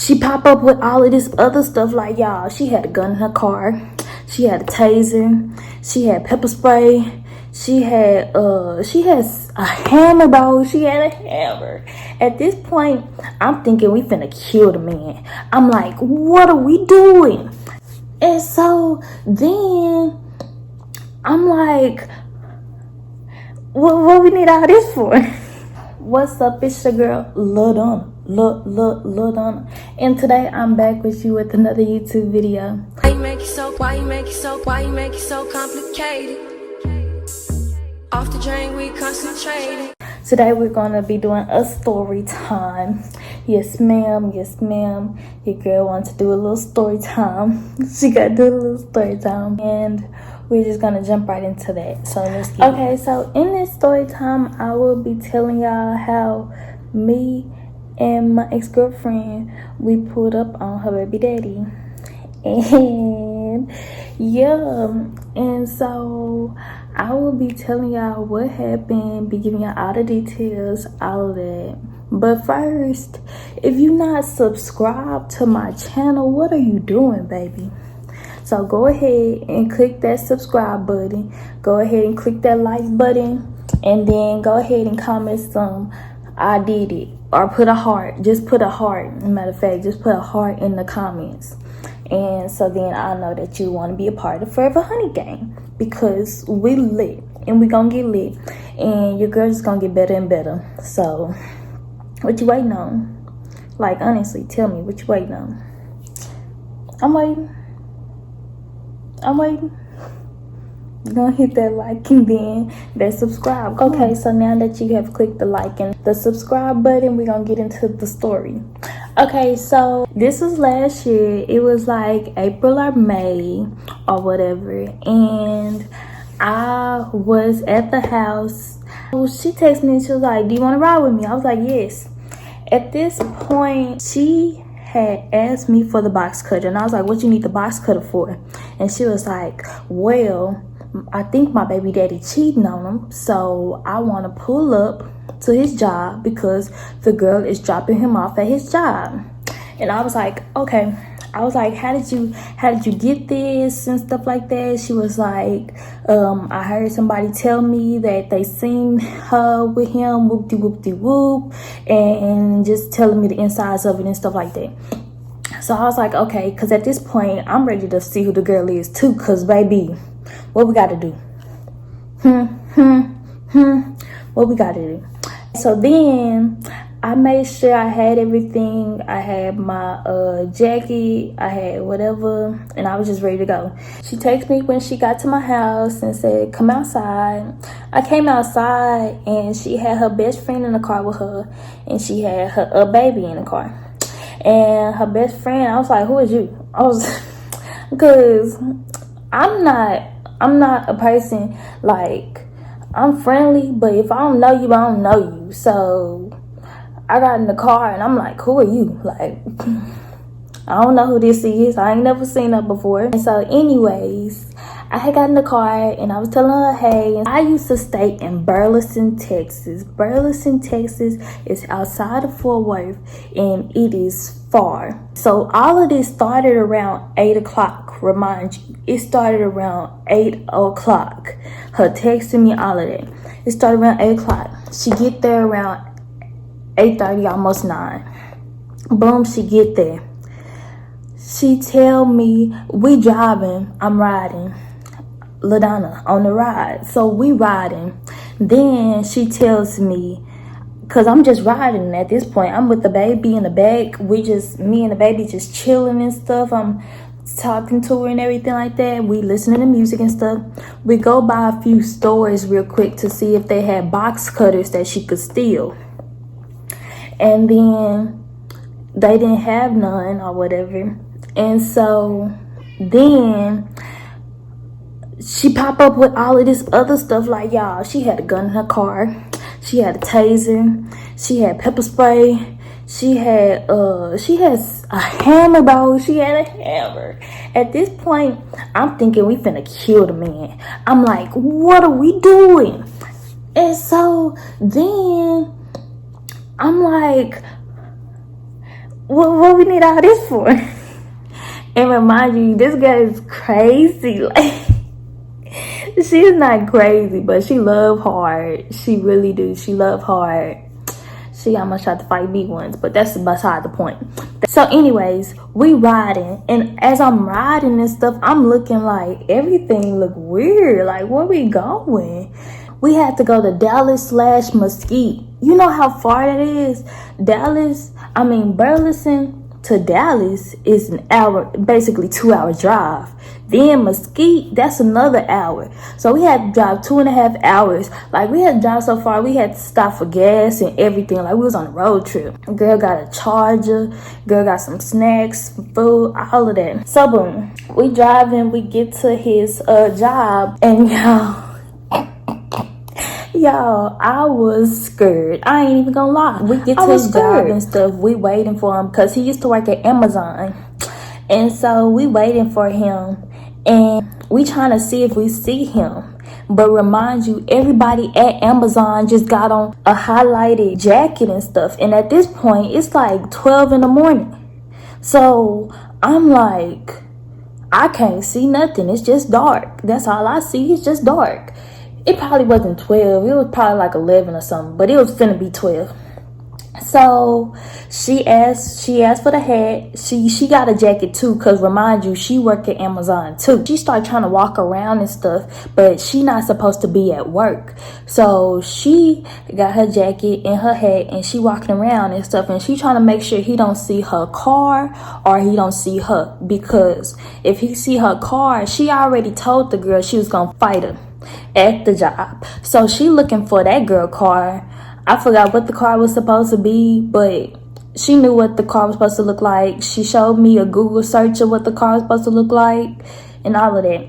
she pop up with all of this other stuff. Like, y'all, she had a gun in her car, she had a taser, she had pepper spray, she has a hammer, bro. She had a hammer. At this point, I'm thinking we finna kill the man. I'm like, what are we doing? And so then I'm like, what we need all this for? What's up? It's your girl, Lil Donna. And today I'm back with you with another YouTube video. Why you make it so complicated? Off the drain, we concentrated. Today we're gonna be doing a story time. Yes, ma'am. Yes, ma'am. Your girl wants to do a little story time. She gotta do a little story time, and we're just gonna jump right into that. So let's get okay. So in this story time, I will be telling y'all how me and my ex-girlfriend, we pulled up on her baby daddy, and yeah, and so I will be telling y'all what happened, be giving y'all all the details, all of that. But first, if you're not subscribed to my channel, what are you doing, baby? So go ahead and click that subscribe button, go ahead and click that like button, and then go ahead and comment some I did it, or put a heart. Just put a heart. Matter of fact, just put a heart in the comments. And so then I know that you want to be a part of Forever Honey Gang, because we lit and we gonna get lit, and your girl's gonna get better and better. So what you waiting on? Like, honestly, tell me what you waiting on. I'm waiting. You're gonna hit that like and then that subscribe. Okay, so now that you have clicked the like and the subscribe button, we're gonna get into the story. Okay, so this was last year. It was like April or May or whatever, and I was at the house. She texted me and she was like, do you want to ride with me? I was like, yes. At this point, she had asked me for the box cutter, and I was like, what you need the box cutter for? And she was like, well, I think my baby daddy cheating on him, so I want to pull up to his job because the girl is dropping him off at his job. And I was like, okay. I was like, how did you get this and stuff like that? She was like, I heard somebody tell me that they seen her with him, whoop-de-whoop-de-whoop, and just telling me the insides of it and stuff like that. So I was like, okay, because at this point, I'm ready to see who the girl is too, because baby, what we got to do? What we got to do? So then I made sure I had everything. I had my jacket, I had whatever, and I was just ready to go. She texted me when she got to my house and said, come outside. I came outside and she had her best friend in the car with her, and she had her baby in the car. And her best friend, I was like, who is you? I was, because I'm not a person, like, I'm friendly, but if I don't know you, I don't know you. So I got in the car and I'm like, who are you? Like, I don't know who this is. I ain't never seen her before. And so anyways, I had got in the car and I was telling her, hey, I used to stay in Burleson, Texas. Burleson, Texas is outside of Fort Worth, and it is far. So all of this started around 8 o'clock. Remind you, it started around 8 o'clock. Her texting me, all of that. It started around 8 o'clock. She get there around 8:30, almost 9. Boom, she get there. She tell me, we driving, I'm riding. LaDonna on the ride. So we riding. Then she tells me, because I'm just riding at this point. I'm with the baby in the back. Me and the baby just chilling and stuff. I'm talking to her and everything like that. We listening to music and stuff. We go by a few stores real quick to see if they had box cutters that she could steal. And then they didn't have none or whatever. And so then she pop up with all of this other stuff. Like, y'all, she had a gun in her car, she had a taser, she had pepper spray, she has a hammer, bro. She had a hammer. At this point, I'm thinking we finna kill the man. I'm like, what are we doing? And so then I'm like, what we need all this for? And remind you, this girl is crazy. Like, she's not crazy, but she love hard. She really do. She love hard. She almost tried to fight me once, but that's beside the point. So anyways, we riding, and as I'm riding and stuff, I'm looking like everything look weird. Like, where we going? We had to go to Dallas/Mesquite. You know how far that is? Burleson to Dallas is an hour, basically 2 hour drive. Then Mesquite, that's another hour. So we had to drive 2.5 hours. Like, we had to drive so far, we had to stop for gas and everything. Like, we was on a road trip. Girl got a charger. Girl got some snacks, some food, all of that. So boom, we driving, we get to his job, and y'all, I was scared. I ain't even gonna lie. We get to his job and stuff. We waiting for him because he used to work at Amazon. And so we waiting for him. And we trying to see if we see him. But remind you, everybody at Amazon just got on a highlighted jacket and stuff. And at this point, it's like 12 in the morning. So I'm like, I can't see nothing. It's just dark. That's all I see. It's just dark. It probably wasn't 12. It was probably like 11 or something. But it was finna be 12. So she asked for the hat. She got a jacket too, because remind you, she worked at Amazon too. She started trying to walk around and stuff, but she not supposed to be at work. So she got her jacket and her hat, and she walking around and stuff, and she trying to make sure he don't see her car or he don't see her, because if he see her car, she already told the girl she was gonna fight her at the job. So she looking for that girl car. I forgot what the car was supposed to be, but she knew what the car was supposed to look like. She showed me a Google search of what the car was supposed to look like and all of that.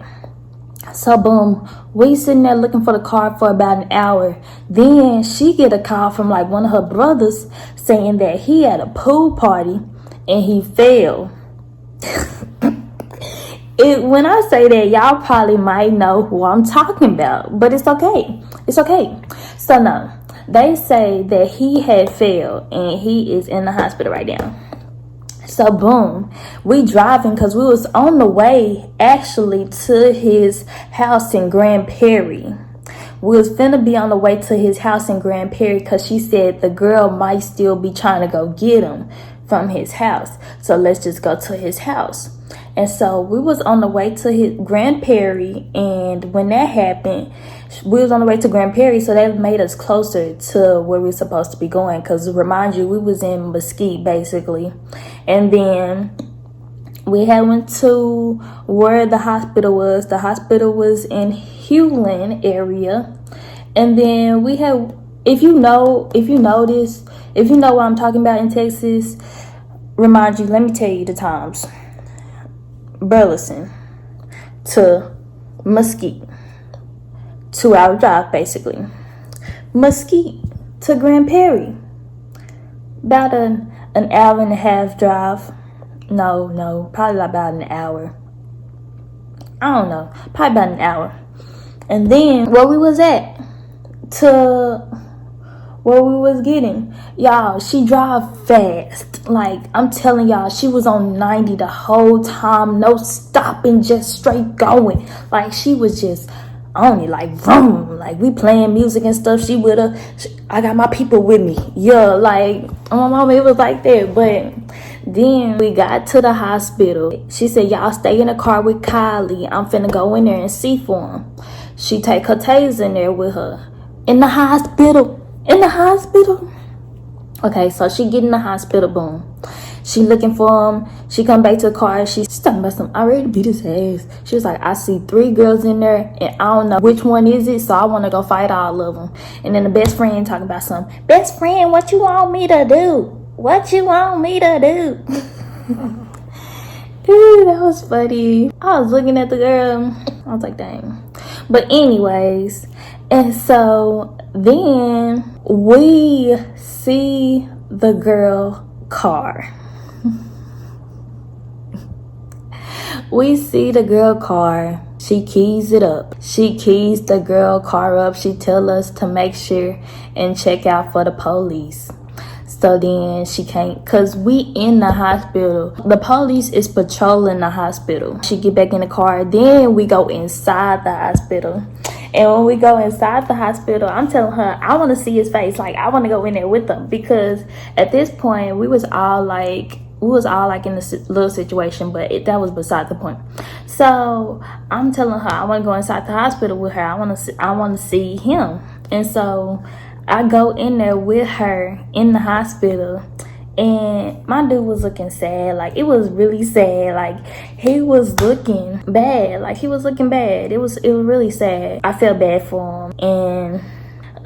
So boom, we sitting there looking for the car for about an hour. Then she get a call from like one of her brothers saying that he had a pool party and he fell. When I say that, y'all probably might know who I'm talking about, but it's okay. It's okay. So no. They say that he had failed and he is in the hospital right now. So boom, we driving because we was on the way actually to his house in Grand Prairie. We was finna be on the way to his house in Grand Prairie because she said the girl might still be trying to go get him from his house. So let's just go to his house. And so we was on the way to his Grand Prairie, and when that happened, we was on the way to Grand Prairie, so that made us closer to where we were supposed to be going. Because remind you, we was in Mesquite basically, and then we had went to where the hospital was. The hospital was in Hewlin area, and then we had, if you know what I'm talking about in Texas, remind you. Let me tell you the times. Burleson to Mesquite, 2 hour drive basically. Mesquite to Grand Prairie, about an hour and a half drive. No, probably about an hour. I don't know, probably about an hour. And then where we was at to where we was getting, y'all, she drive fast. Like, I'm telling y'all, she was on 90 the whole time, no stopping, just straight going. Like, she was just on it, like, vroom. Like, we playing music and stuff. She with her, I got my people with me. Yeah, like, my mama, it was like that. But then we got to the hospital. She said, y'all stay in the car with Kylie. I'm finna go in there and see for him. She take her taser in there with her. In the hospital. Okay, so she get in the hospital, boom. She looking for him. She come back to the car. She's talking about something. I ready to beat his ass. She was like, I see 3 girls in there, and I don't know which one is it, so I want to go fight all of them. And then the best friend talking about something. Best friend, what you want me to do? What you want me to do? Dude, that was funny. I was looking at the girl. I was like, dang. But anyways, and so then we see the girl car. We see the girl car. She keys it up. She keys the girl car up. She tell us to make sure and check out for the police. So then she can't, cause we in the hospital. The police is patrolling the hospital. She get back in the car, then we go inside the hospital. And when we go inside the hospital, I'm telling her, I want to see his face. Like, I want to go in there with them, because at this point we was all like in this little situation, but that was beside the point. So I'm telling her, I want to go inside the hospital with her. I want to see him. And so I go in there with her in the hospital, and my dude was looking sad. Like, it was really sad. Like, he was looking bad. Like, he was looking bad. It was really sad. I felt bad for him.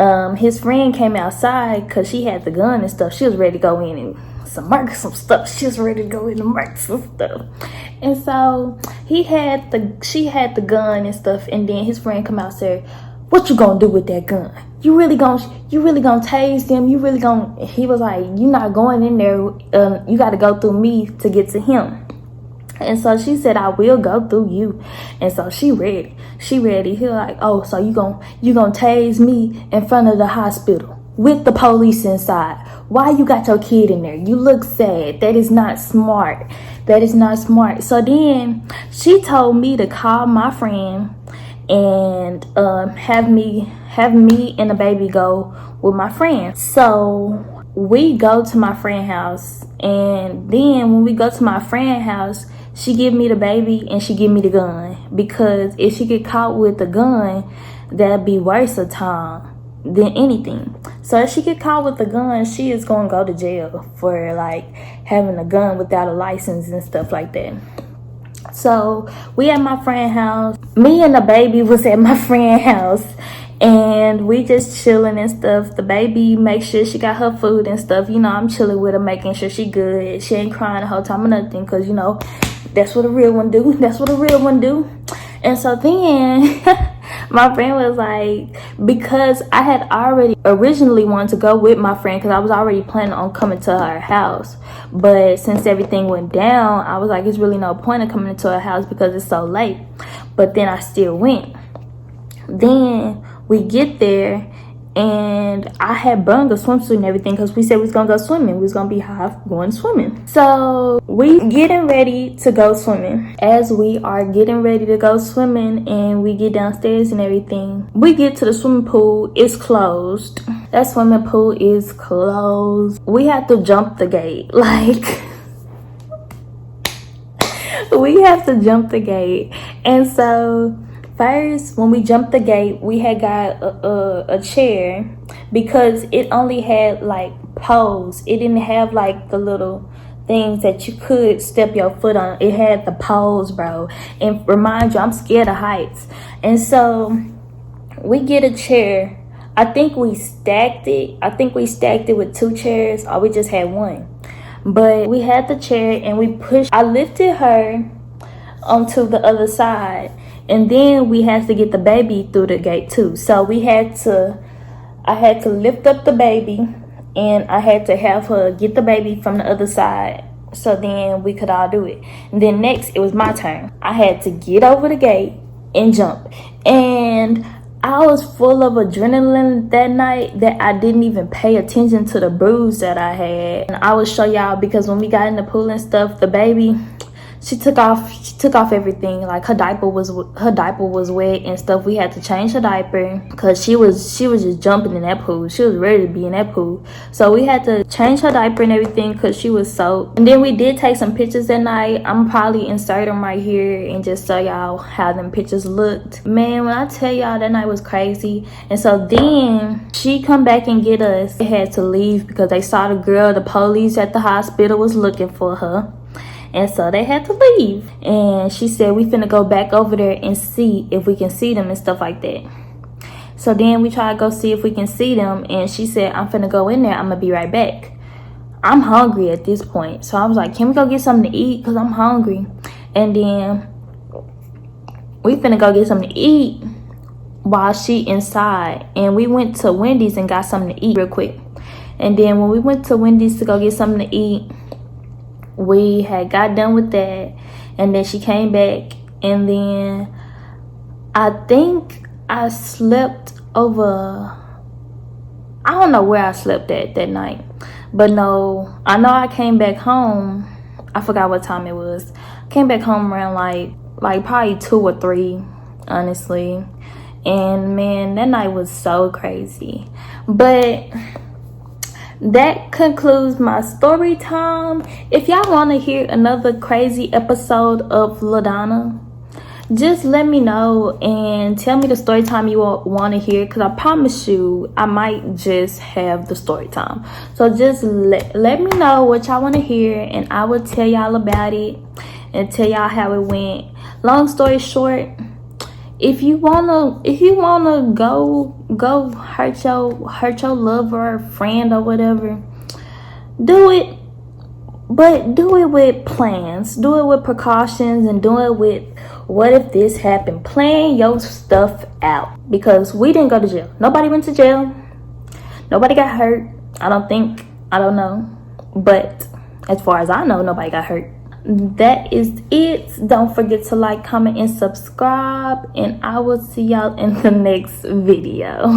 And his friend came outside because she had the gun and stuff. She was ready to go in and murder some stuff. She was ready to go in and murder some stuff. And so she had the gun and stuff. And then his friend come out and said, "What you gonna do with that gun? You really gonna tase them? He was like, "You not going in there. You got to go through me to get to him." And so she said, "I will go through you." And so she ready. He was like, "Oh, so you gonna tase me in front of the hospital with the police inside? Why you got your kid in there? You look sad. That is not smart. That is not smart." So then she told me to call my friend and have me and the baby go with my friend. So we go to my friend's house, and then when we go to my friend's house, she give me the baby and she give me the gun, because if she get caught with the gun, that'd be worse a time than anything. So if she get caught with the gun, she is gonna go to jail for like having a gun without a license and stuff like that. So we at my friend's house. Me and the baby was at my friend's house, and we just chilling and stuff. The baby make sure she got her food and stuff. You know, I'm chilling with her, making sure she good. She ain't crying the whole time or nothing, because, you know, that's what a real one do. That's what a real one do. And so then my friend was like, because I had already originally wanted to go with my friend, because I was already planning on coming to her house. But since everything went down, I was like, it's really no point in coming into her house because it's so late. But then I still went. Then we get there, and I had brung a swimsuit and everything, because we said we was gonna go swimming. We was gonna be high going swimming. So we getting ready to go swimming. As we are getting ready to go swimming and we get downstairs and everything, we get to the swimming pool. It's closed. That swimming pool is closed. We have to jump the gate. Like, we have to jump the gate. And so first, when we jumped the gate, we had got a chair, because it only had like poles. It didn't have like the little things that you could step your foot on. It had the poles, bro. And remind you, I'm scared of heights. And so we get a chair. I think we stacked it with 2 chairs, or we just had one. But we had the chair, and we pushed. I lifted her onto the other side. And then we had to get the baby through the gate too. So I had to lift up the baby, and I had to have her get the baby from the other side, so then we could all do it. And then next, it was my turn. I had to get over the gate and jump. And I was full of adrenaline that night that I didn't even pay attention to the bruise that I had. And I will show y'all, because when we got in the pool and stuff, the baby, she took off everything. Like, her diaper was wet and stuff. We had to change her diaper, because she was just jumping in that pool. She was ready to be in that pool. So we had to change her diaper and everything, because she was soaked. And then we did take some pictures that night. I'm probably insert them right here and just show y'all how them pictures looked. Man, when I tell y'all, that night was crazy. And so then she come back and get us. They had to leave because they saw the police at the hospital was looking for her. And so they had to leave. And she said, we finna go back over there and see if we can see them and stuff like that. So then we try to go see if we can see them. And she said, I'm finna go in there. I'm gonna be right back. I'm hungry at this point. So I was like, can we go get something to eat? Because I'm hungry. And then we finna go get something to eat while she inside. And we went to Wendy's and got something to eat real quick. And then when we went to Wendy's to go get something to eat, we had got done with that, and then she came back, and then I think I slept over. I don't know where I slept at that night, But no, I know I came back home. I forgot what time it was. Came back home around like probably 2 or 3, honestly. And man, that night was so crazy. But that concludes my story time. If y'all want to hear another crazy episode of LaDonna, just let me know and tell me the story time you want to hear, because I promise you I might just have the story time. So just let me know what y'all want to hear, and I will tell y'all about it and tell y'all how it went. Long story short, if you wanna go hurt your lover or friend or whatever, do it, but do it with plans, do it with precautions, and do it with what if this happened. Plan your stuff out, because we didn't go to jail. Nobody went to jail. Nobody got hurt. I don't know, but as far as I know, nobody got hurt. That is it. Don't forget to like, comment, and subscribe, and I will see y'all in the next video.